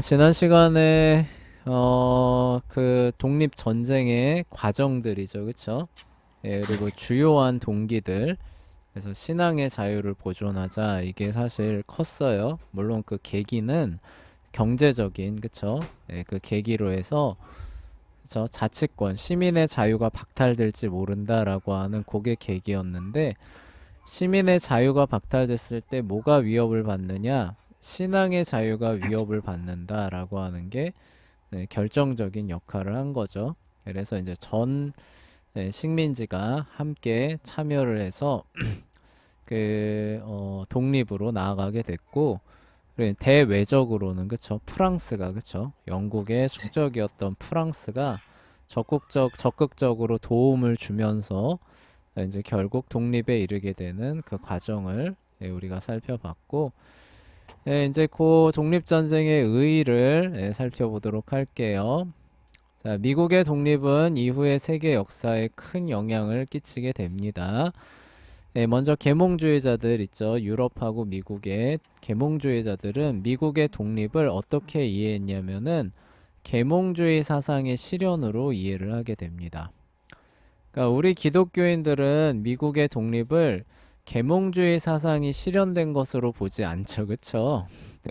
지난 시간에 그 독립 전쟁의 과정들이죠, 그쵸? 예, 그리고 주요한 동기들, 그래서 신앙의 자유를 보존하자 이게 사실 컸어요. 물론 그 계기는 경제적인, 그쵸? 예, 그 계기로 해서 그쵸? 자치권, 시민의 자유가 박탈될지 모른다라고 하는 그게 계기였는데 시민의 자유가 박탈됐을 때 뭐가 위협을 받느냐? 신앙의 자유가 위협을 받는다라고 하는 게 네, 결정적인 역할을 한 거죠. 그래서 이제 전 식민지가 함께 참여를 해서 독립으로 나아가게 됐고, 그리고 대외적으로는 그쵸 프랑스가 그쵸 영국의 숙적이었던 프랑스가 적극적으로 도움을 주면서 이제 결국 독립에 이르게 되는 그 과정을 우리가 살펴봤고, 이제 그 독립전쟁의 의의를 살펴보도록 할게요. 자, 미국의 독립은 이후의 세계 역사에 큰 영향을 끼치게 됩니다. 먼저 계몽주의자들 있죠. 유럽하고 미국의 계몽주의자들은 미국의 독립을 어떻게 이해했냐면은 계몽주의 사상의 실현으로 이해를 하게 됩니다. 그러니까 우리 기독교인들은 미국의 독립을 계몽주의 사상이 실현된 것으로 보지 않죠. 그쵸?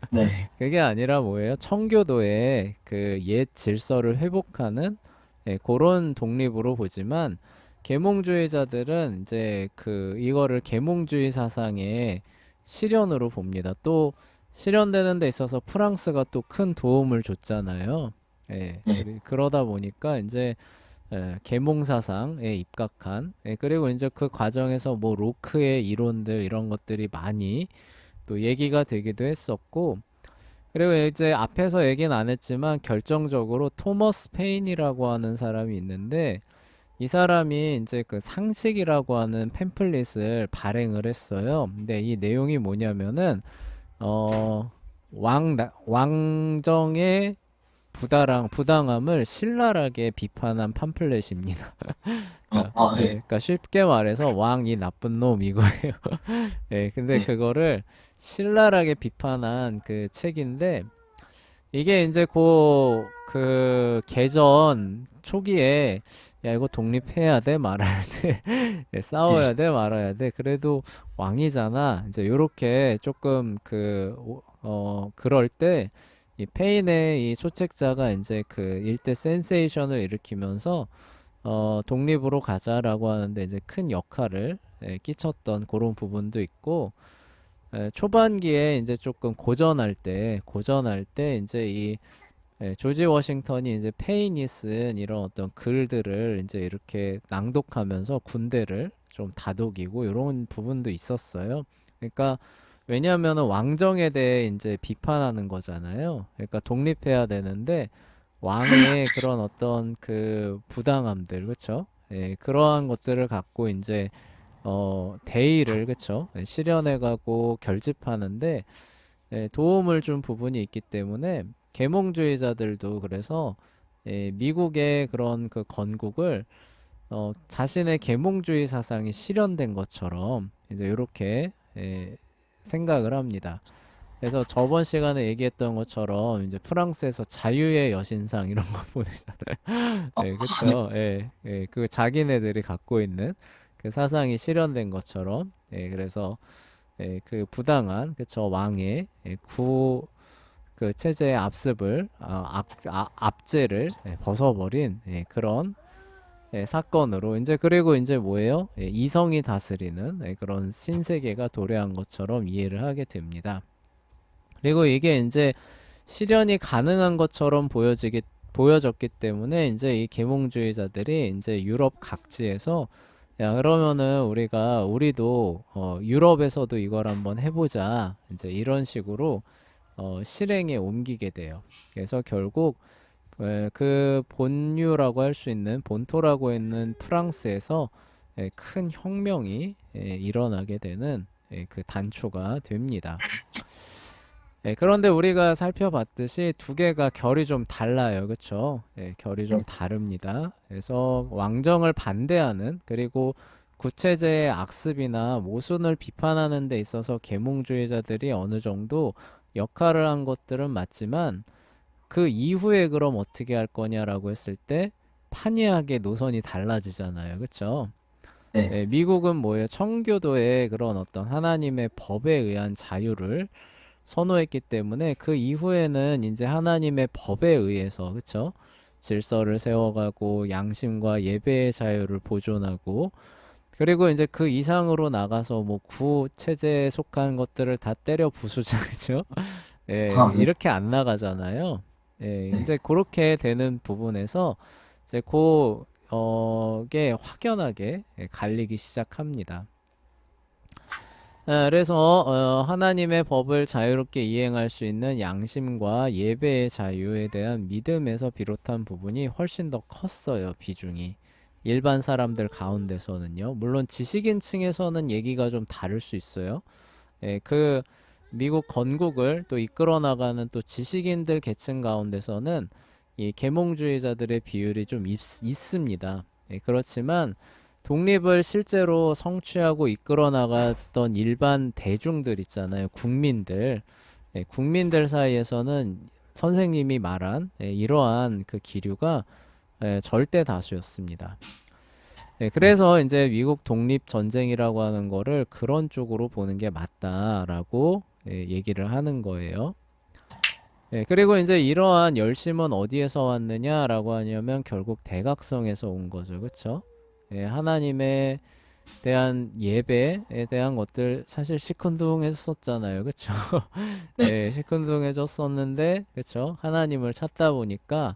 네. 그게 아니라 뭐예요? 청교도의 그 옛 질서를 회복하는 그런 독립으로 보지만 계몽주의자들은 이제 그 이거를 계몽주의 사상의 실현으로 봅니다. 또 실현되는 데 있어서 프랑스가 또 큰 도움을 줬잖아요. 네. 그러다 보니까 이제 계몽 사상에 입각한 그리고 이제 그 과정에서 뭐 로크의 이론들 이런 것들이 많이 또 얘기가 되기도 했었고, 그리고 이제 앞에서 얘기는 안 했지만 결정적으로 토머스 페인이라고 하는 사람이 있는데 이 사람이 이제 그 상식이라고 하는 팸플릿을 발행을 했어요. 근데 이 내용이 뭐냐면은 어 왕정의 부당함을 신랄하게 비판한 팜플렛입니다. 네. 그러니까 쉽게 말해서 왕이 나쁜 놈 이거예요. 근데 네. 그거를 신랄하게 비판한 그 책인데 이게 이제 그 개전 초기에 야 이거 독립해야 돼 말아야 돼 싸워야 네. 돼 말아야 돼 그래도 왕이잖아 이제 요렇게 조금 그럴 때 이 페인의 이 소책자가 이제 그 일대 센세이션을 일으키면서 독립으로 가자라고 하는데 이제 큰 역할을 끼쳤던 그런 부분도 있고, 초반기에 이제 조금 고전할 때 이제 조지 워싱턴이 이제 페인이 쓴 이런 어떤 글들을 이제 이렇게 낭독하면서 군대를 좀 다독이고 이런 부분도 있었어요. 그러니까 왜냐하면 왕정에 대해 이제 비판하는 거잖아요. 그러니까 독립해야 되는데 왕의 그런 어떤 그 부당함들, 그쵸? 그러한 것들을 갖고 이제 대의를 그쵸? 실현해가고 결집하는데 도움을 준 부분이 있기 때문에 계몽주의자들도 그래서 미국의 그런 그 건국을 자신의 계몽주의 사상이 실현된 것처럼 이제 이렇게 생각을 합니다. 그래서 저번 시간에 얘기했던 것처럼 이제 프랑스에서 자유의 여신상 이런 거 보내잖아요. 네. 그쵸? 그 자기네들이 갖고 있는 그 사상이 실현된 것처럼, 그래서 그 부당한 그쵸 왕의 그 체제의 압습을 압제를 벗어버린 그런 사건으로 이제 그리고 이제 뭐예요? 이성이 다스리는 그런 신세계가 도래한 것처럼 이해를 하게 됩니다. 그리고 이게 이제 실현이 가능한 것처럼 보여졌기 때문에 이제 이 계몽주의자들이 이제 유럽 각지에서 야 그러면은 우리도 유럽에서도 이걸 한번 해보자 이제 이런 식으로 실행에 옮기게 돼요. 그래서 결국 그 본류라고 할 수 있는 본토라고 있는 프랑스에서 큰 혁명이 일어나게 되는 그 단초가 됩니다. 그런데 우리가 살펴봤듯이 두 개가 결이 좀 달라요. 그쵸? 결이 좀 다릅니다. 그래서 왕정을 반대하는, 그리고 구체제의 악습이나 모순을 비판하는 데 있어서 계몽주의자들이 어느 정도 역할을 한 것들은 맞지만 그 이후에 그럼 어떻게 할 거냐라고 했을 때 판이하게 노선이 달라지잖아요. 그쵸? 네. 예, 미국은 뭐예요? 청교도의 그런 어떤 하나님의 법에 의한 자유를 선호했기 때문에 그 이후에는 이제 하나님의 법에 의해서 그쵸? 질서를 세워가고 양심과 예배의 자유를 보존하고 그리고 이제 그 이상으로 나가서 뭐 구 체제에 속한 것들을 다 때려 부수자 그죠? 예, 네. 이렇게 안 나가잖아요. 예, 네. 이제 그렇게 되는 부분에서 이제 게 확연하게 갈리기 시작합니다. 그래서 하나님의 법을 자유롭게 이행할 수 있는 양심과 예배의 자유에 대한 믿음에서 비롯한 부분이 훨씬 더 컸어요, 비중이. 일반 사람들 가운데서는요. 물론 지식인층에서는 얘기가 좀 다를 수 있어요. 예, 그 미국 건국을 또 이끌어 나가는 또 지식인들 계층 가운데서는 이 계몽주의자들의 비율이 좀 있습니다. 예, 그렇지만 독립을 실제로 성취하고 이끌어 나갔던 일반 대중들 있잖아요. 국민들. 예, 국민들 사이에서는 선생님이 말한 이러한 그 기류가 절대 다수였습니다. 네, 그래서 이제 미국 독립 전쟁이라고 하는 거를 그런 쪽으로 보는 게 맞다라고 얘기를 하는 거예요. 네, 그리고 이제 이러한 열심은 어디에서 왔느냐라고 하냐면 결국 대각성에서 온 거죠. 그쵸? 하나님에 대한 예배에 대한 것들 사실 시큰둥했었잖아요. 그쵸? 네. 시큰둥해졌었는데, 그쵸? 하나님을 찾다 보니까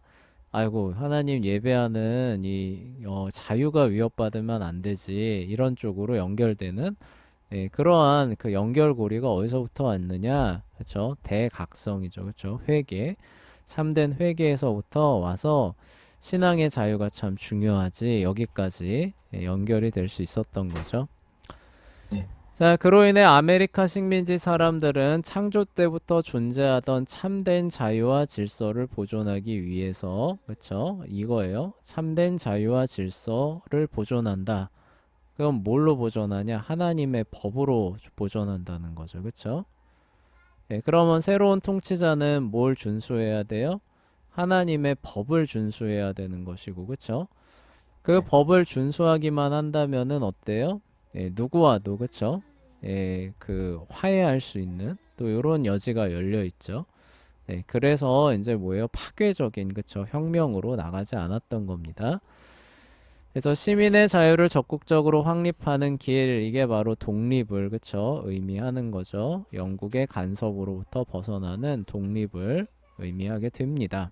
아이고, 하나님 예배하는 자유가 위협받으면 안 되지. 이런 쪽으로 연결되는 그러한 그 연결고리가 어디서부터 왔느냐? 그렇죠? 대각성이죠. 그렇죠? 회개. 참된 회개에서부터 와서 신앙의 자유가 참 중요하지. 여기까지 연결이 될 수 있었던 거죠. 네. 자, 그로 인해 아메리카 식민지 사람들은 창조 때부터 존재하던 참된 자유와 질서를 보존하기 위해서, 그쵸? 이거예요. 참된 자유와 질서를 보존한다. 그럼 뭘로 보존하냐? 하나님의 법으로 보존한다는 거죠. 그쵸? 예, 그러면 새로운 통치자는 뭘 준수해야 돼요? 하나님의 법을 준수해야 되는 것이고, 그쵸? 그 네. 법을 준수하기만 한다면은 어때요? 누구와도 그쵸? 그 화해할 수 있는 또 이런 여지가 열려 있죠. 그래서 이제 뭐예요? 파괴적인 그쵸? 혁명으로 나가지 않았던 겁니다. 그래서 시민의 자유를 적극적으로 확립하는 길 이게 바로 독립을 그쵸? 의미하는 거죠. 영국의 간섭으로부터 벗어나는 독립을 의미하게 됩니다.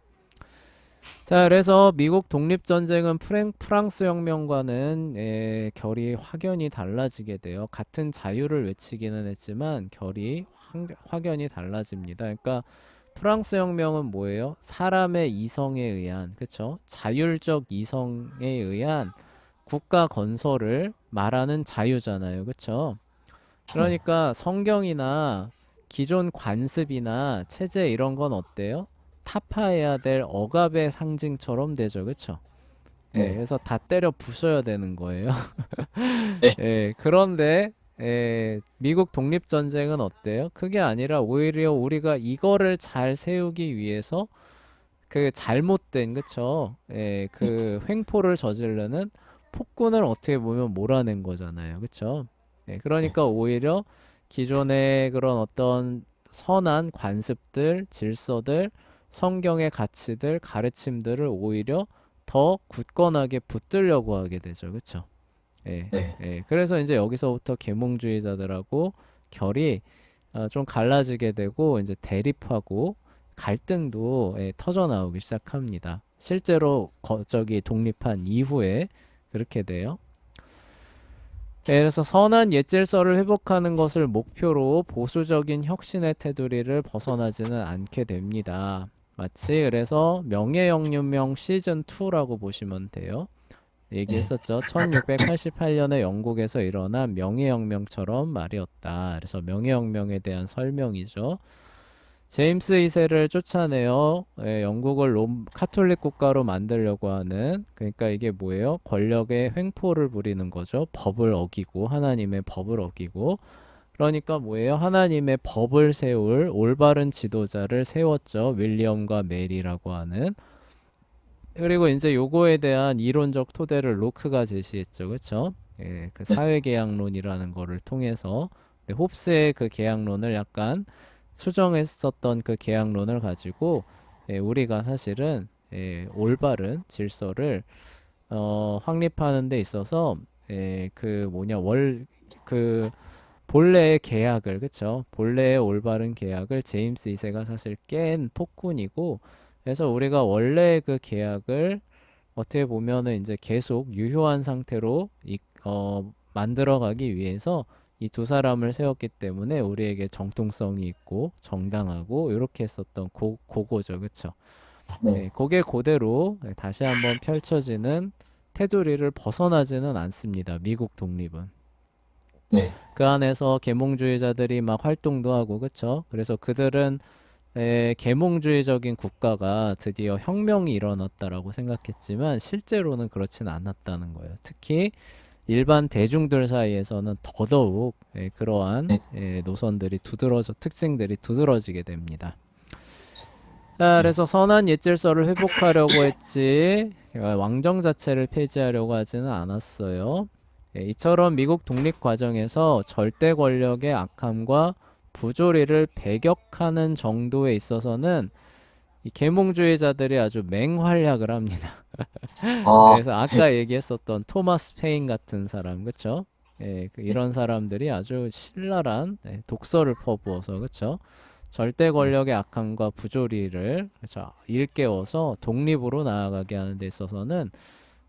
자, 그래서 미국 독립전쟁은 프랑스 혁명과는 결이 확연히 달라지게 돼요. 같은 자유를 외치기는 했지만 결이 확연히 달라집니다. 그러니까 프랑스 혁명은 뭐예요? 사람의 이성에 의한, 그쵸? 자율적 이성에 의한 국가 건설을 말하는 자유잖아요. 그쵸? 네. 그러니까 성경이나 기존 관습이나 체제 이런 건 어때요? 타파해야 될 억압의 상징처럼 되죠. 그쵸? 네. 그래서 다 때려 부숴야 되는 거예요. 네. 그런데 미국 독립전쟁은 어때요? 그게 아니라 오히려 우리가 이거를 잘 세우기 위해서 그 잘못된 그쵸? 네. 그 횡포를 저지르는 폭군을 어떻게 보면 몰아낸 거잖아요. 그쵸? 네. 그러니까 오히려 기존의 그런 어떤 선한 관습들, 질서들, 성경의 가치들, 가르침들을 오히려 더 굳건하게 붙들려고 하게 되죠. 그쵸? 네. 그래서 이제 여기서부터 계몽주의자들하고 결이 좀 갈라지게 되고 이제 대립하고 갈등도 터져 나오기 시작합니다. 실제로 저기 독립한 이후에 그렇게 돼요. 그래서 선한 옛질서를 회복하는 것을 목표로 보수적인 혁신의 테두리를 벗어나지는 않게 됩니다. 마치 그래서 명예혁명 시즌 2라고 보시면 돼요. 네. 얘기했었죠. 1688년에 영국에서 일어난 명예혁명처럼 말이었다. 그래서 명예혁명에 대한 설명이죠. 제임스 2세를 쫓아내어 영국을 카톨릭 국가로 만들려고 하는 그러니까 이게 뭐예요? 권력의 횡포를 부리는 거죠. 법을 어기고 하나님의 법을 어기고 그러니까 뭐예요? 하나님의 법을 세울 올바른 지도자를 세웠죠. 윌리엄과 메리라고 하는. 그리고 이제 요거에 대한 이론적 토대를 로크가 제시했죠. 그쵸? 예, 그 네, 사회계약론이라는 거를 통해서 홉스의 그 계약론을 약간 수정했었던 그 계약론을 가지고 우리가 사실은 올바른 질서를 확립하는 데 있어서 그 뭐냐 그 본래의 계약을 그쵸? 본래의 올바른 계약을 제임스 2세가 사실 깬 폭군이고 그래서 우리가 원래 그 계약을 어떻게 보면은 이제 계속 유효한 상태로 만들어가기 위해서 이 두 사람을 세웠기 때문에 우리에게 정통성이 있고 정당하고 이렇게 했었던 고거죠, 그쵸? 네, 네, 그게 그대로 다시 한번 펼쳐지는 테두리를 벗어나지는 않습니다. 미국 독립은. 네, 그 안에서 계몽주의자들이 막 활동도 하고, 그쵸? 그래서 그들은 계몽주의적인 국가가 드디어 혁명이 일어났다라고 생각했지만 실제로는 그렇진 않았다는 거예요. 특히 일반 대중들 사이에서는 더더욱 그러한 네, 노선들이 특징들이 두드러지게 됩니다. 자, 네, 그래서 선한 옛질서를 회복하려고 했지 왕정 자체를 폐지하려고 하지는 않았어요. 이처럼 미국 독립 과정에서 절대 권력의 악함과 부조리를 배격하는 정도에 있어서는 이 계몽주의자들이 아주 맹활약을 합니다. 아, 그래서 네, 아까 얘기했었던 토마스 페인 같은 사람, 그쵸? 네, 이런 사람들이 아주 신랄한 독서를 퍼부어서, 그쵸? 절대 네, 권력의 악함과 부조리를 그쵸? 일깨워서 독립으로 나아가게 하는 데 있어서는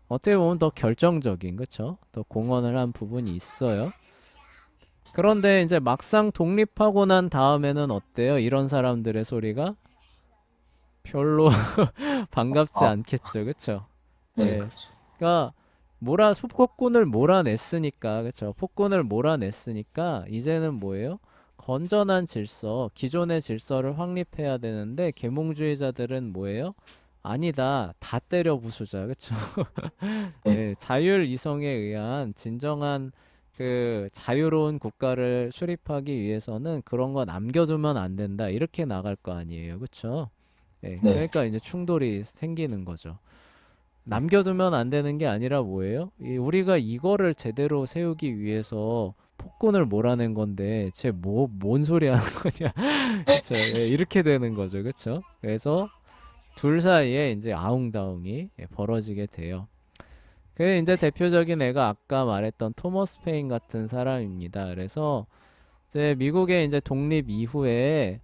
어떻게 보면 더 결정적인, 그쵸? 더 공헌을 한 부분이 있어요. 그런데 이제 막상 독립하고 난 다음에는 어때요? 이런 사람들의 소리가 별로 반갑지 아, 않겠죠, 그쵸? 네, 예. 그렇죠. 그러니까 폭군을 몰아냈으니까 그쵸 폭군을 몰아냈으니까 이제는 뭐예요? 건전한 질서 기존의 질서를 확립해야 되는데 계몽주의자들은 뭐예요? 아니다 다 때려 부수자 그쵸 네, 자율 이성에 의한 진정한 그 자유로운 국가를 수립하기 위해서는 그런 거 남겨두면 안 된다 이렇게 나갈 거 아니에요 그쵸 네, 그러니까 이제 충돌이 생기는 거죠 네, 남겨두면 안 되는 게 아니라 뭐예요? 우리가 이거를 제대로 세우기 위해서 폭군을 몰아낸 건데, 뭔 소리 하는 거냐? 그쵸? 이렇게 되는 거죠. 그쵸? 그래서 둘 사이에 이제 아웅다웅이 벌어지게 돼요. 그 이제 대표적인 애가 아까 말했던 토머스 페인 같은 사람입니다. 그래서 이제 미국의 이제 독립 이후에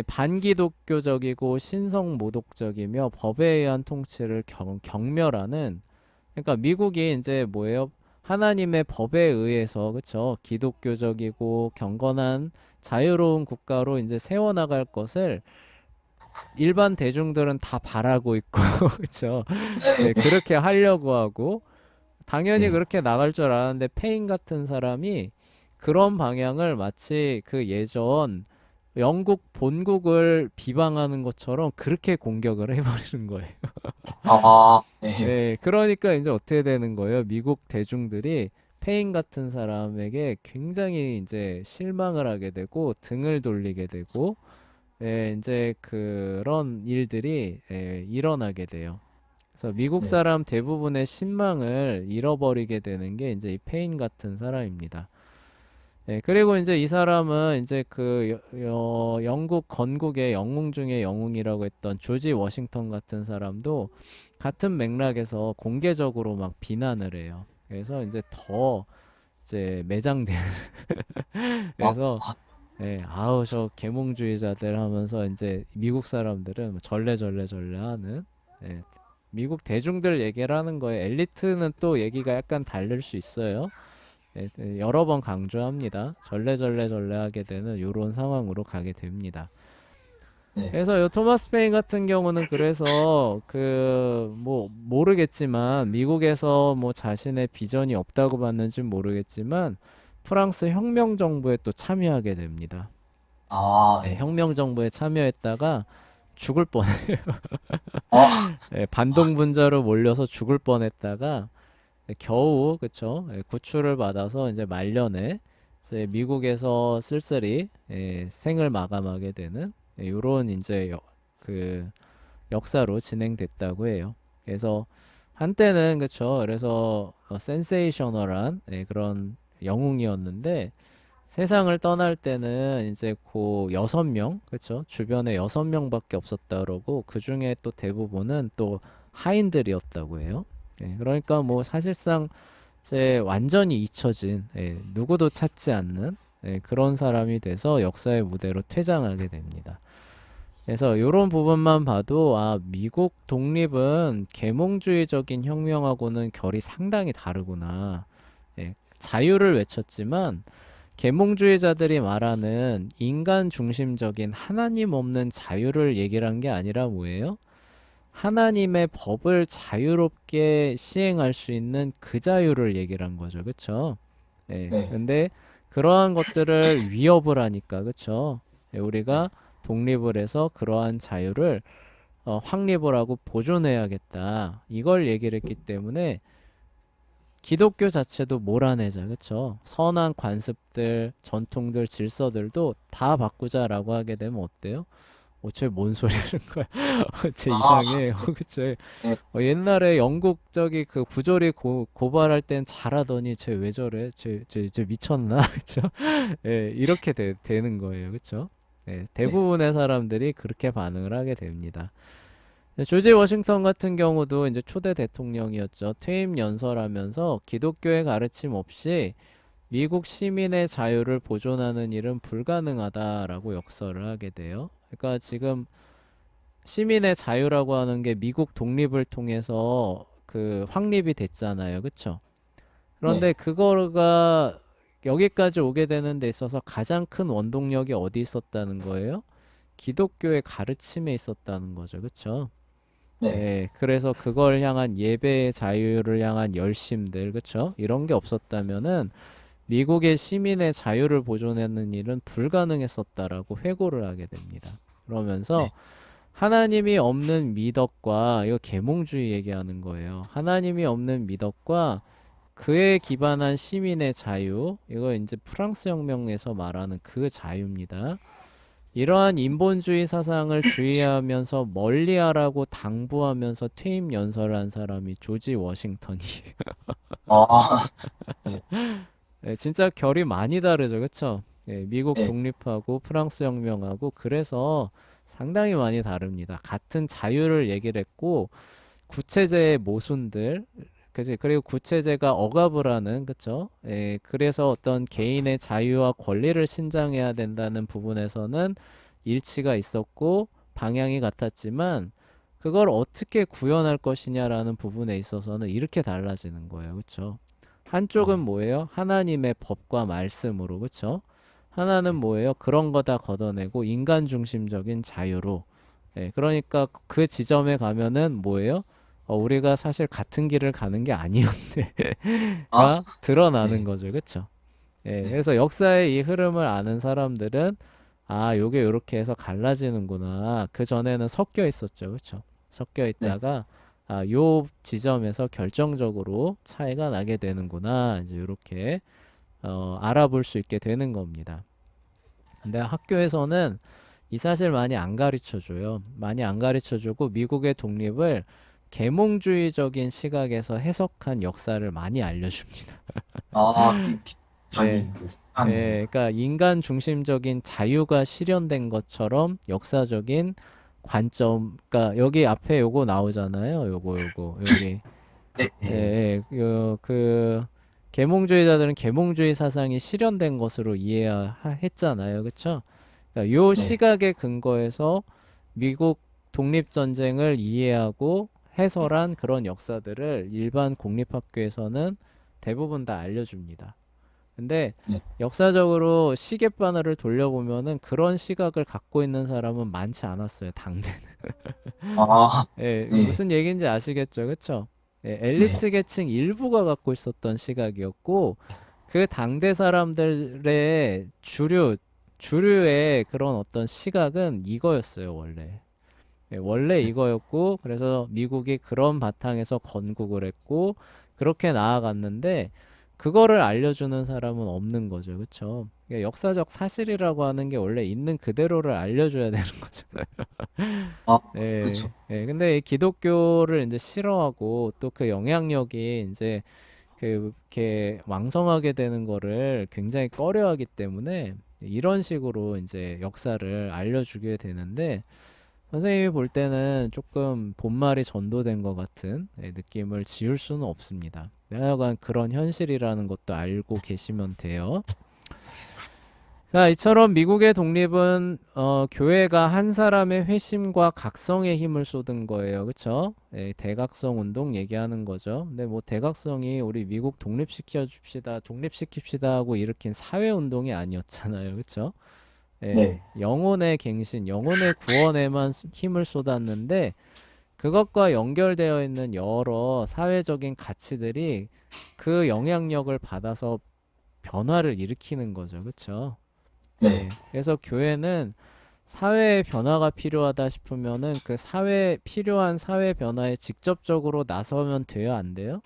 반기독교적이고 신성모독적이며 법에 의한 통치를 경멸하는 그러니까 미국이 이제 뭐예요? 하나님의 법에 의해서 그쵸? 기독교적이고 경건한 자유로운 국가로 이제 세워나갈 것을 일반 대중들은 다 바라고 있고 그쵸? 네, 네, 그렇게 하려고 하고 당연히 네. 그렇게 나갈 줄 알았는데 페인 같은 사람이 그런 방향을 마치 그 예전 영국 본국을 비방하는 것처럼 그렇게 공격을 해버리는 거예요. 아, 네, 그러니까 이제 어떻게 되는 거예요? 미국 대중들이 페인 같은 사람에게 굉장히 이제 실망을 하게 되고 등을 돌리게 되고 이제 그런 일들이 일어나게 돼요. 그래서 미국 네, 사람 대부분의 신망을 잃어버리게 되는 게 이제 이 페인 같은 사람입니다. 그리고 이제 이 사람은 이제 그 영국 건국의 영웅 중에 영웅이라고 했던 조지 워싱턴 같은 사람도 같은 맥락에서 공개적으로 막 비난을 해요. 그래서 이제 더 이제 매장된 아, 그래서 아우 저 계몽주의자들 하면서 이제 미국 사람들은 뭐 절레절레 하는 미국 대중들 얘기를 하는 거예요. 엘리트는 또 얘기가 약간 다를 수 있어요. 여러 번 강조합니다. 절레절레 하게 되는 이런 상황으로 가게 됩니다. 네, 그래서 요 토마스 페인 같은 경우는 그래서 그 뭐 모르겠지만 미국에서 뭐 자신의 비전이 없다고 봤는지 모르겠지만 프랑스 혁명 정부에 또 참여하게 됩니다. 아, 네, 혁명 정부에 참여했다가 죽을 뻔 아, 반동분자로 몰려서 죽을 뻔했다가 겨우 그쵸 구출을 받아서 이제 말년에 이제 미국에서 쓸쓸히 생을 마감하게 되는 요런 이제 그 역사로 진행됐다고 해요. 그래서 한때는 그쵸. 그래서 센세이셔널한 그런 영웅이었는데 세상을 떠날 때는 이제 고 6명, 그쵸? 주변에 6명밖에 없었다 그러고 그 중에 또 대부분은 또 하인들이었다고 해요. 그러니까 뭐 사실상 제 완전히 잊혀진 누구도 찾지 않는 그런 사람이 돼서 역사의 무대로 퇴장하게 됩니다. 그래서 이런 부분만 봐도 아, 미국 독립은 계몽주의적인 혁명하고는 결이 상당히 다르구나. 자유를 외쳤지만 계몽주의자들이 말하는 인간 중심적인 하나님 없는 자유를 얘기를 한 게 아니라 뭐예요? 하나님의 법을 자유롭게 시행할 수 있는 그 자유를 얘기를 한 거죠. 그쵸? 네. 근데 그러한 것들을 위협을 하니까, 그쵸? 우리가 독립을 해서 그러한 자유를 확립을 하고 보존해야겠다. 이걸 얘기를 했기 때문에 기독교 자체도 몰아내자. 그쵸? 선한 관습들, 전통들, 질서들도 다 바꾸자라고 하게 되면 어때요? 쟤뭔 소리 하는 거야? 쟤 아, 이상해. 그쵸? 네. 옛날에 영국 저기 그 부조리 고발할 땐 잘하더니 쟤 왜 저래? 쟤 미쳤나? 그쵸? 이렇게 되는 거예요. 그쵸? 네. 대부분의 사람들이 그렇게 반응을 하게 됩니다. 조지 워싱턴 같은 경우도 이제 초대 대통령이었죠. 퇴임 연설하면서 기독교의 가르침 없이 미국 시민의 자유를 보존하는 일은 불가능하다라고 역설을 하게 돼요. 그러니까 지금 시민의 자유라고 하는 게 미국 독립을 통해서 그 확립이 됐잖아요. 그쵸? 네. 그런데 그거가 여기까지 오게 되는 데 있어서 가장 큰 원동력이 어디 있었다는 거예요? 기독교의 가르침에 있었다는 거죠. 그쵸? 네. 그래서 그걸 향한 예배의 자유를 향한 열심들, 그쵸? 이런 게 없었다면은 미국의 시민의 자유를 보존하는 일은 불가능했었다라고 회고를 하게 됩니다. 그러면서 네. 하나님이 없는 미덕과 이거 계몽주의 얘기하는 거예요. 하나님이 없는 미덕과 그에 기반한 시민의 자유, 이거 이제 프랑스 혁명에서 말하는 그 자유입니다. 이러한 인본주의 사상을 주의하면서 멀리하라고 당부하면서 퇴임 연설을 한 사람이 조지 워싱턴이. 아, 네. 진짜 결이 많이 다르죠, 그쵸? 미국 네. 독립하고 프랑스 혁명하고 그래서 상당히 많이 다릅니다. 같은 자유를 얘기를 했고 구체제의 모순들, 그지? 그리고 구체제가 억압을 하는, 그쵸? 그래서 어떤 개인의 자유와 권리를 신장해야 된다는 부분에서는 일치가 있었고 방향이 같았지만 그걸 어떻게 구현할 것이냐라는 부분에 있어서는 이렇게 달라지는 거예요, 그쵸? 한쪽은 네. 뭐예요? 하나님의 법과 말씀으로, 그쵸? 하나는 네. 뭐예요? 그런 거 다 걷어내고 인간 중심적인 자유로. 그러니까 그 지점에 가면은 뭐예요? 우리가 사실 같은 길을 가는 게 아, 아니었네가 드러나는 네. 거죠, 그쵸? 네. 그래서 역사의 이 흐름을 아는 사람들은 아, 요게 요렇게 해서 갈라지는구나. 그 전에는 섞여 있었죠, 그쵸? 섞여 네. 있다가 아, 요 지점에서 결정적으로 차이가 나게 되는구나. 이제 요렇게 알아볼 수 있게 되는 겁니다. 근데 학교에서는 이 사실 많이 안 가르쳐 줘요. 많이 안 가르쳐 주고 미국의 독립을 계몽주의적인 시각에서 해석한 역사를 많이 알려줍니다. 아, 예, 자기 그 세상에. 그러니까 인간 중심적인 자유가 실현된 것처럼 역사적인 관점, 그러니까 여기 앞에 요거 나오잖아요. 요거 여기 네. 네. 그 계몽주의자들은 계몽주의 사상이 실현된 것으로 이해했잖아요. 그쵸? 그러니까 요 네. 시각에 근거해서 미국 독립전쟁을 이해하고 해설한 그런 역사들을 일반 공립학교에서는 대부분 다 알려줍니다. 근데 네. 역사적으로 시계바늘을 돌려보면은 그런 시각을 갖고 있는 사람은 많지 않았어요, 당대. 아, 네. 무슨 얘기인지 아시겠죠? 그쵸? 네. 엘리트 계층 일부가 갖고 있었던 시각이었고, 그 당대 사람들의 주류의 그런 어떤 시각은 이거였어요, 원래. 원래 네. 이거였고, 그래서 미국이 그런 바탕에서 건국을 했고, 그렇게 나아갔는데, 그거를 알려주는 사람은 없는 거죠. 그쵸? 그러니까 역사적 사실이라고 하는 게 원래 있는 그대로를 알려줘야 되는 거잖아요. 아, 그쵸. 예, 예. 근데 이 기독교를 이제 싫어하고 또 그 영향력이 이제 이렇게 왕성하게 되는 거를 굉장히 꺼려하기 때문에 이런 식으로 이제 역사를 알려주게 되는데 선생님이 볼 때는 조금 본말이 전도된 것 같은 느낌을 지울 수는 없습니다. 하여간 그런 현실이라는 것도 알고 계시면 돼요. 자, 이처럼 미국의 독립은 교회가 한 사람의 회심과 각성의 힘을 쏟은 거예요. 그쵸? 예, 대각성 운동 얘기하는 거죠. 근데 뭐 대각성이 우리 미국 독립시켜 줍시다, 독립시킵시다 하고 일으킨 사회 운동이 아니었잖아요. 그쵸? 예, 네. 영혼의 갱신, 영혼의 구원에만 힘을 쏟았는데 그것과 연결되어 있는 여러 사회적인 가치들이 그 영향력을 받아서 변화를 일으키는 거죠. 그쵸? 네. 예, 그래서 교회는 사회의 변화가 필요하다 싶으면은 그 필요한 사회 변화에 직접적으로 나서면 돼요, 안 돼요?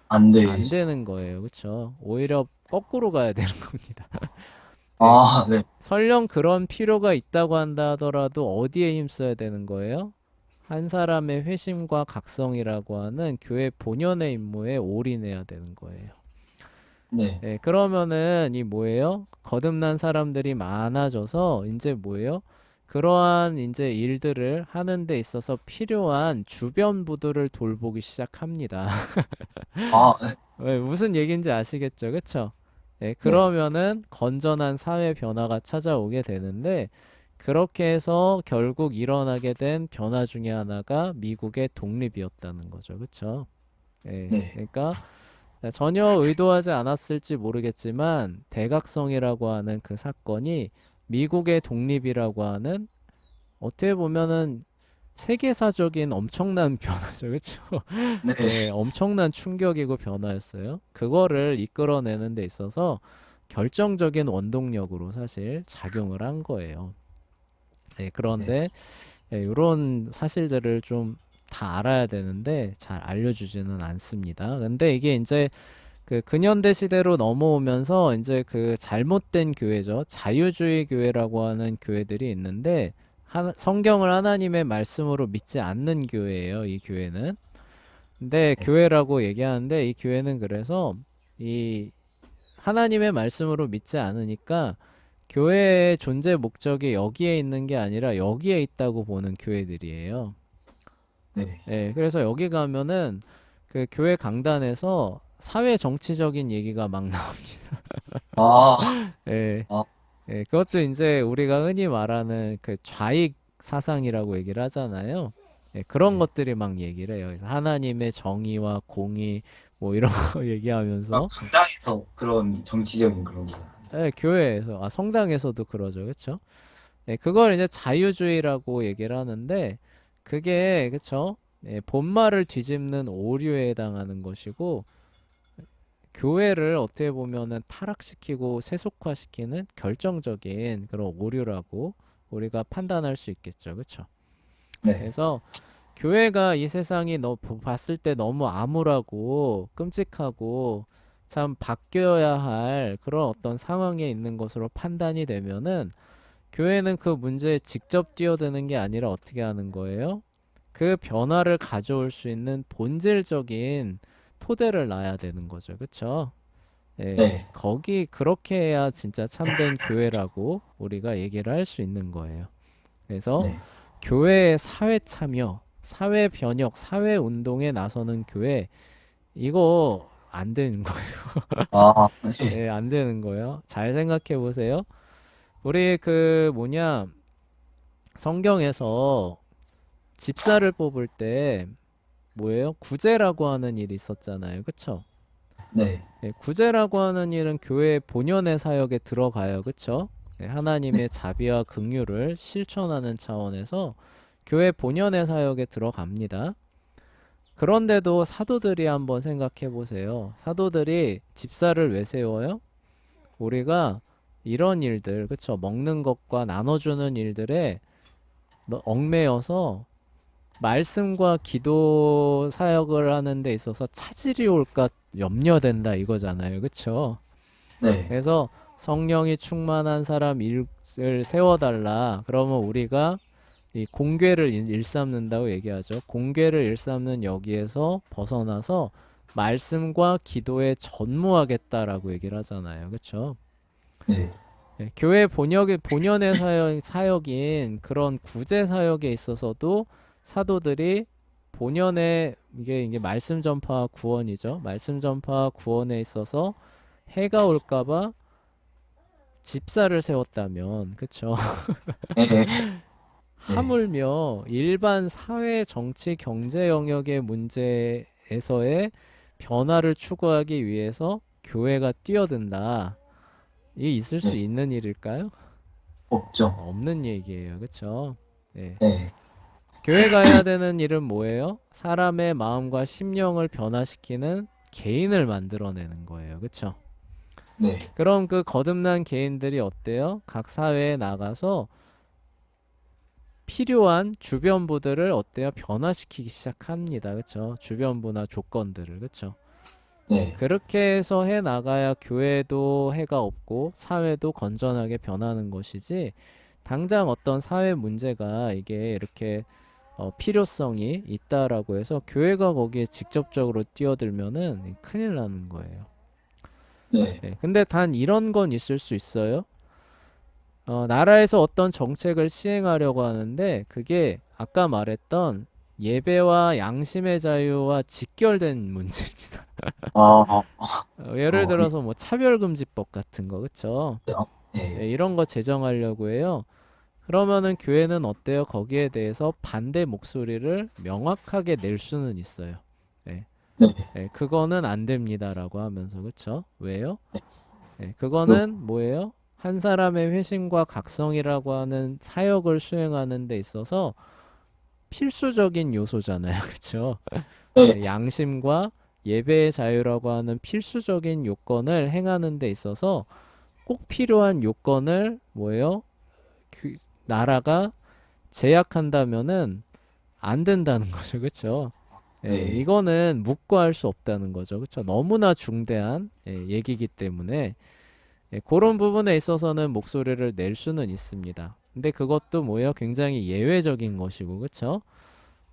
안 안 되죠. 되는 거예요. 그쵸? 오히려 거꾸로 가야 되는 겁니다. 예, 아, 네. 설령 그런 필요가 있다고 한다 하더라도 어디에 힘써야 되는 거예요? 한 사람의 회심과 각성이라고 하는 교회 본연의 임무에 올인해야 되는 거예요. 네. 예, 그러면은 이 뭐예요? 거듭난 사람들이 많아져서 이제 뭐예요? 그러한 이제 일들을 하는 데 있어서 필요한 주변부들을 돌보기 시작합니다. 아, 네. 왜, 무슨 얘기인지 아시겠죠? 그쵸? 예, 네. 그러면은 건전한 사회 변화가 찾아오게 되는데 그렇게 해서 결국 일어나게 된 변화 중에 하나가 미국의 독립이었다는 거죠. 그쵸? 예, 네. 그러니까 전혀 의도하지 않았을지 모르겠지만 대각성이라고 하는 그 사건이 미국의 독립이라고 하는 어떻게 보면은 세계사적인 엄청난 변화죠. 그렇죠? 네. 예, 엄청난 충격이고 변화였어요. 그거를 이끌어내는 데 있어서 결정적인 원동력으로 사실 작용을 한 거예요. 예, 네. 그런데 이런 사실들을 좀 다 알아야 되는데 잘 알려주지는 않습니다. 근데 이게 이제 그 근현대 시대로 넘어오면서 이제 그 잘못된 교회죠. 자유주의 교회라고 하는 교회들이 있는데 성경을 하나님의 말씀으로 믿지 않는 교회예요. 이 교회는. 근데 네. 교회라고 얘기하는데 이 교회는 그래서 이 하나님의 말씀으로 믿지 않으니까 교회의 존재 목적이 여기에 있는 게 아니라 여기에 있다고 보는 교회들이에요. 네. 예, 그래서 여기 가면은 그 교회 강단에서 사회 정치적인 얘기가 막 나옵니다. 아, 예, 아, 예, 그것도 이제 우리가 흔히 말하는 그 좌익 사상이라고 얘기를 하잖아요. 예, 그런 네. 것들이 막 얘기를 해요. 그래서 하나님의 정의와 공의 뭐 이런 거 아, 얘기하면서 당장에서 그런 정치적인 그런 거. 예, 교회에서 성당에서도 그러죠. 그렇죠? 예, 그걸 이제 자유주의라고 얘기를 하는데 그게 그쵸? 예, 본말을 뒤집는 오류에 해당하는 것이고 교회를 어떻게 보면은 타락시키고 세속화시키는 결정적인 그런 오류라고 우리가 판단할 수 있겠죠. 그쵸? 네. 그래서 교회가 이 세상이 봤을 때 너무 암울하고 끔찍하고 참 바뀌어야 할 그런 어떤 상황에 있는 것으로 판단이 되면은 교회는 그 문제에 직접 뛰어드는 게 아니라 어떻게 하는 거예요? 그 변화를 가져올 수 있는 본질적인 토대를 놔야 되는 거죠. 그쵸? 예, 네. 거기 그렇게 해야 진짜 참된 교회라고 우리가 얘기를 할 수 있는 거예요. 그래서 네. 교회의 사회 참여, 사회 변혁, 사회 운동에 나서는 교회 이거 안 되는 거예요. 아, 네. 예, 안 되는 거예요. 잘 생각해 보세요. 우리 그 뭐냐 성경에서 집사를 뽑을 때 뭐예요? 구제라고 하는 일이 있었잖아요. 그쵸? 네. 예, 구제라고 하는 일은 교회 본연의 사역에 들어가요. 그쵸? 예, 네. 하나님의 자비와 긍휼을 실천하는 차원에서 교회 본연의 사역에 들어갑니다. 그런데도 사도들이 한번 생각해 보세요. 사도들이 집사를 왜 세워요? 우리가 이런 일들, 그쵸? 먹는 것과 나눠주는 일들에 얽매여서 말씀과 기도 사역을 하는 데 있어서 차질이 올까 염려된다 이거잖아요. 그쵸? 네. 그래서 성령이 충만한 사람 일을 세워달라. 그러면 우리가 이 공궤를 일삼는다고 얘기하죠. 공궤를 일삼는 여기에서 벗어나서 말씀과 기도에 전무하겠다라고 얘기를 하잖아요. 그쵸? 네. 예, 교회 본연의 사역인 그런 구제 사역에 있어서도 사도들이 본연의 이게 말씀 전파와 구원이죠. 말씀 전파와 구원에 있어서 해가 올까봐 집사를 세웠다면, 그쵸? 네. 네. 하물며 일반 사회, 정치, 경제 영역의 문제에서의 변화를 추구하기 위해서 교회가 뛰어든다. 이게 있을 수 네. 있는 일일까요? 없죠. 없는 얘기예요. 그쵸? 네. 네. 교회가 해야 되는 일은 뭐예요? 사람의 마음과 심령을 변화시키는 개인을 만들어내는 거예요. 그쵸? 네. 그럼 그 거듭난 개인들이 어때요? 각 사회에 나가서 필요한 주변부들을 어때요? 변화시키기 시작합니다. 그쵸? 주변부나 조건들을. 그쵸? 네. 그렇게 해서 해 나가야 교회도 해가 없고 사회도 건전하게 변하는 것이지 당장 어떤 사회 문제가 이게 이렇게 필요성이 있다라고 해서 교회가 거기에 직접적으로 뛰어들면은 큰일 나는 거예요. 네. 네, 근데 단 이런 건 있을 수 있어요. 나라에서 어떤 정책을 시행하려고 하는데 그게 아까 말했던 예배와 양심의 자유와 직결된 문제입니다. 아, 예를 네. 들어서 뭐 차별금지법 같은 거, 그쵸? 네. 네, 이런 거 제정하려고 해요. 그러면은 교회는 어때요? 거기에 대해서 반대 목소리를 명확하게 낼 수는 있어요. 네, 네. 네, 그거는 안 됩니다라고 하면서, 그쵸? 왜요? 네. 네, 그, 그거는 뭐예요? 한 사람의 회심과 각성이라고 하는 사역을 수행하는 데 있어서 필수적인 요소잖아요. 그쵸? 네. 네, 양심과 예배의 자유라고 하는 필수적인 요건을 행하는 데 있어서 꼭 필요한 요건을 뭐예요? 그 나라가 제약한다면은 안 된다는 거죠. 그쵸? 예, 네. 이거는 묵과할 수 없다는 거죠. 그쵸? 너무나 중대한 얘기이기 때문에 그런 부분에 있어서는 목소리를 낼 수는 있습니다. 근데 그것도 뭐예요? 굉장히 예외적인 것이고, 그쵸?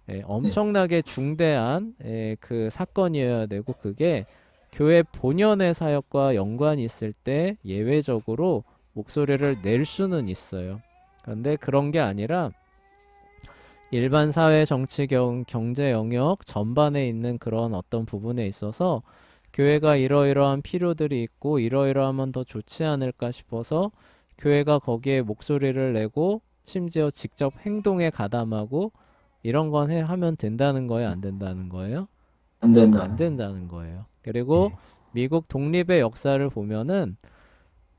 네. 엄청나게 중대한 그 사건이어야 되고, 그게 교회 본연의 사역과 연관이 있을 때 예외적으로 목소리를 낼 수는 있어요. 그런데 그런 게 아니라 일반 사회, 정치, 경제 영역 전반에 있는 그런 어떤 부분에 있어서 교회가 이러이러한 필요들이 있고 이러이러하면 더 좋지 않을까 싶어서 교회가 거기에 목소리를 내고 심지어 직접 행동에 가담하고 이런 건 하면 된다는 거예요? 안 된다는 거예요? 안 안 된다는 거. 된다는 거예요. 그리고 네. 미국 독립의 역사를 보면은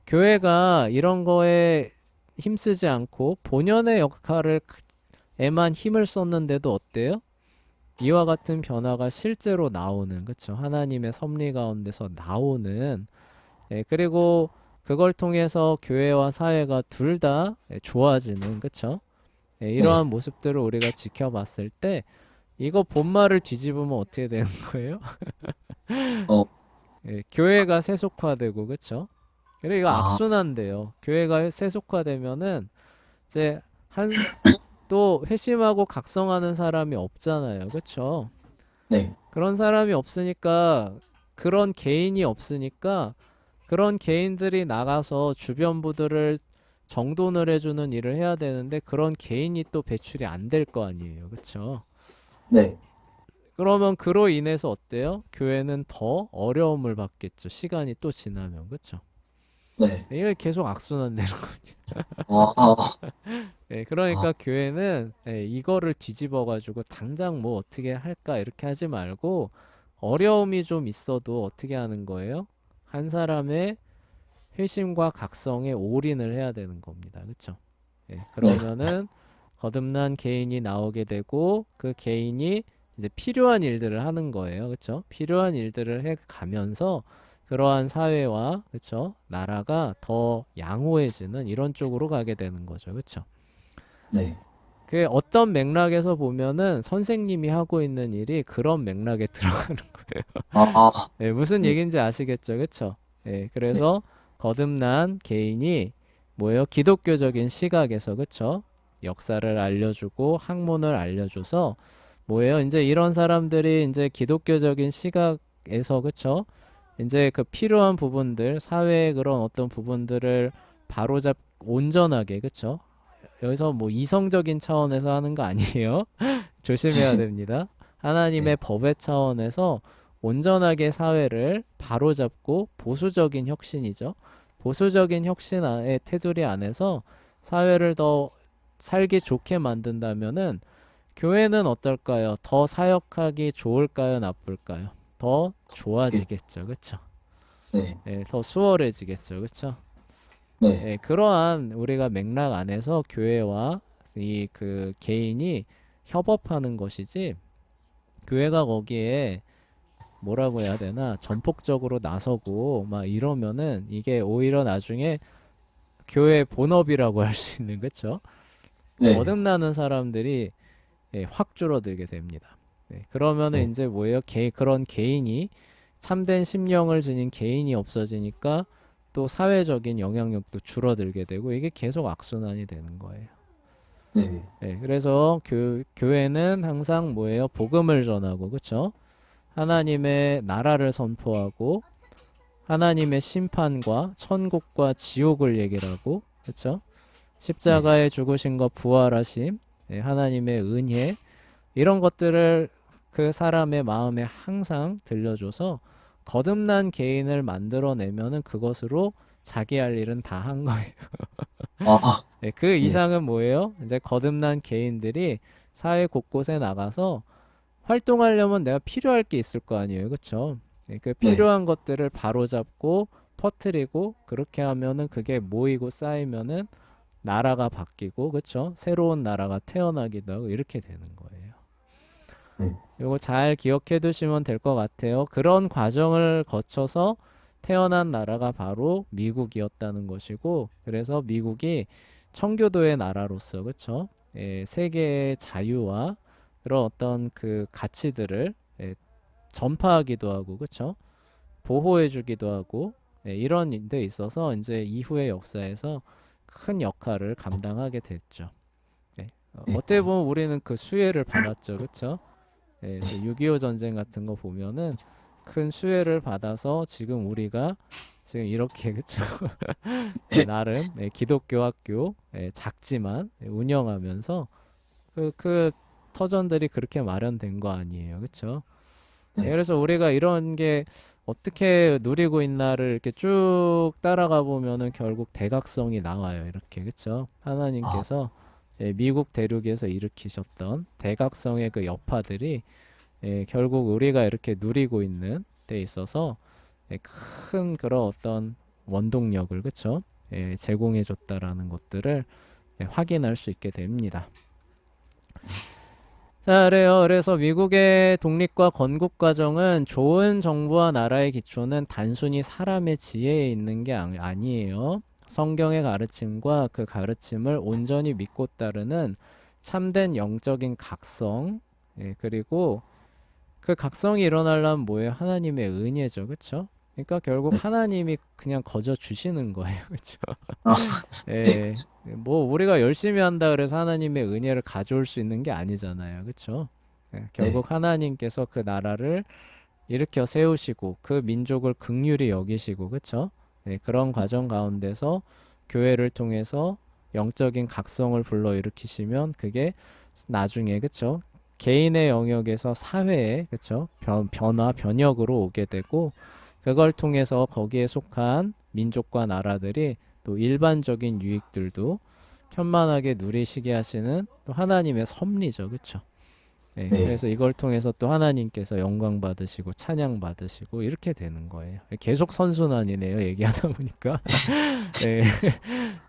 교회가 이런 거에 힘쓰지 않고 본연의 역할을 에만 힘을 썼는데도 어때요? 이와 같은 변화가 실제로 나오는, 그쵸? 하나님의 섭리 가운데서 나오는, 그리고 그걸 통해서 교회와 사회가 둘 다 좋아지는, 그쵸? 네. 이러한 모습들을 우리가 지켜봤을 때, 이거 본말을 뒤집으면 어떻게 되는 거예요? 어, 교회가 세속화되고, 그쵸? 그리고 이거 아, 악순환돼요. 교회가 세속화되면은, 이제, 또 회심하고 각성하는 사람이 없잖아요. 그쵸? 네. 그런 사람이 없으니까 그런 개인이 없으니까 그런 개인들이 나가서 주변부들을 정돈을 해주는 일을 해야 되는데 그런 개인이 또 배출이 안 될 거 아니에요. 그쵸? 네. 그러면 그로 인해서 어때요? 교회는 더 어려움을 받겠죠. 시간이 또 지나면. 그쵸? 네. 이게 계속 악순환되는 거예요. 아, 아, 그러니까 교회는 이거를 뒤집어 가지고 당장 뭐 어떻게 할까 이렇게 하지 말고 어려움이 좀 있어도 어떻게 하는 거예요? 한 사람의 회심과 각성에 올인을 해야 되는 겁니다. 그렇죠? 네. 그러면은 거듭난 개인이 나오게 되고 그 개인이 이제 필요한 일들을 하는 거예요. 그렇죠? 필요한 일들을 해 가면서 그러한 사회와 그렇죠? 나라가 더 양호해지는 이런 쪽으로 가게 되는 거죠. 그렇죠? 네. 그 어떤 맥락에서 보면은 선생님이 하고 있는 일이 그런 맥락에 들어가는 거예요. 아, 예, 무슨 네, 얘기인지 아시겠죠? 그쵸? 예, 네, 그래서 거듭난 개인이 뭐예요? 기독교적인 시각에서, 그쵸? 역사를 알려주고 학문을 알려줘서 뭐예요? 이제 이런 사람들이 이제 기독교적인 시각에서, 그쵸? 이제 그 필요한 부분들, 사회의 그런 어떤 부분들을 바로잡, 온전하게, 그쵸? 여기서 뭐 이성적인 차원에서 하는 거 아니에요. 조심해야 됩니다. 하나님의 네, 법의 차원에서 온전하게 사회를 바로잡고 보수적인 혁신이죠. 보수적인 혁신의 테두리 안에서 사회를 더 살기 좋게 만든다면은 교회는 어떨까요? 더 사역하기 좋을까요? 나쁠까요? 더 네, 좋아지겠죠. 그쵸? 네, 예, 더 수월해지겠죠. 그쵸? 네, 예, 그러한 우리가 맥락 안에서 교회와 이 그 개인이 협업하는 것이지 교회가 거기에 뭐라고 해야 되나 전폭적으로 나서고 막 이러면은 이게 오히려 나중에 교회 본업이라고 할 수 있는 그쵸? 네, 거듭나는 사람들이 예, 확 줄어들게 됩니다. 네, 그러면은 네, 이제 뭐예요? 그런 개인이 참된 심령을 지닌 개인이 없어지니까 또 사회적인 영향력도 줄어들게 되고 이게 계속 악순환이 되는 거예요. 네, 네, 그래서 교회는 항상 뭐예요? 복음을 전하고, 그쵸? 하나님의 나라를 선포하고, 하나님의 심판과 천국과 지옥을 얘기를 하고, 그쵸? 네, 십자가의 죽으심과 부활하심, 네, 하나님의 은혜, 이런 것들을 그 사람의 마음에 항상 들려줘서 거듭난 개인을 만들어내면은 그것으로 자기 할 일은 다 한 거예요. 아, 네, 그 네, 이상은 뭐예요? 이제 거듭난 개인들이 사회 곳곳에 나가서 활동하려면 내가 필요할 게 있을 거 아니에요. 그쵸? 네, 그 네, 필요한 것들을 바로잡고 퍼뜨리고 그렇게 하면은 그게 모이고 쌓이면은 나라가 바뀌고 그쵸? 새로운 나라가 태어나기도 하고 이렇게 되는 거예요. 네, 이거 잘 기억해 두시면 될 것 같아요. 그런 과정을 거쳐서 태어난 나라가 바로 미국이었다는 것이고, 그래서 미국이 청교도의 나라로서, 그쵸? 예, 세계의 자유와 그런 어떤 그 가치들을 예, 전파하기도 하고, 그쵸? 보호해주기도 하고, 예, 이런 데 있어서 이제 이후의 역사에서 큰 역할을 감당하게 됐죠. 예, 네, 어떻게 보면 우리는 그 수혜를 받았죠, 그쵸? 예, 그래서 6.25 전쟁 같은 거 보면은 큰 수혜를 받아서 지금 우리가 지금 이렇게 그쵸? 예, 네, 나름 예, 기독교 학교 예, 작지만 예, 운영하면서 그 터전들이 그렇게 마련된 거 아니에요, 그쵸? 예, 네, 그래서 우리가 이런 게 어떻게 누리고 있나를 이렇게 쭉 따라가 보면은 결국 대각성이 나와요, 이렇게 그쵸? 아, 하나님께서 예, 미국 대륙에서 일으키셨던 대각성의 그 여파들이 예, 결국 우리가 이렇게 누리고 있는 데 있어서 예, 큰 그런 어떤 원동력을 그쵸? 예, 제공해 줬다라는 것들을 예, 확인할 수 있게 됩니다. 자, 그래요. 그래서 미국의 독립과 건국 과정은 좋은 정부와 나라의 기초는 단순히 사람의 지혜에 있는 게 아니에요. 성경의 가르침과 그 가르침을 온전히 믿고 따르는 참된 영적인 각성, 예, 그리고 그 각성이 일어나려면 뭐예요? 하나님의 은혜죠. 그쵸? 그러니까 결국 네, 하나님이 그냥 거저 주시는 거예요. 그쵸? 아, 네, 예. 그쵸. 뭐 우리가 열심히 한다 그래서 하나님의 은혜를 가져올 수 있는 게 아니잖아요. 그쵸? 예, 네, 결국 하나님께서 그 나라를 일으켜 세우시고 그 민족을 긍휼히 여기시고 그쵸? 예, 그런 과정 가운데서 교회를 통해서 영적인 각성을 불러일으키시면 그게 나중에 그쵸? 개인의 영역에서 사회에 그쵸? 변화 변혁으로 오게 되고 그걸 통해서 거기에 속한 민족과 나라들이 또 일반적인 유익들도 편만하게 누리시게 하시는 또 하나님의 섭리죠. 그쵸? 네, 네, 그래서 이걸 통해서 또 하나님께서 영광 받으시고 찬양 받으시고 이렇게 되는 거예요. 계속 선순환이네요. 얘기하다 보니까. 네,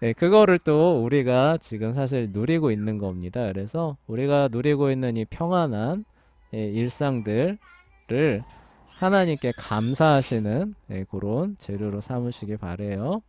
네, 그거를 또 우리가 지금 사실 누리고 있는 겁니다. 그래서 우리가 누리고 있는 이 평안한 일상들을 하나님께 감사하시는 그런 재료로 삼으시기 바래요.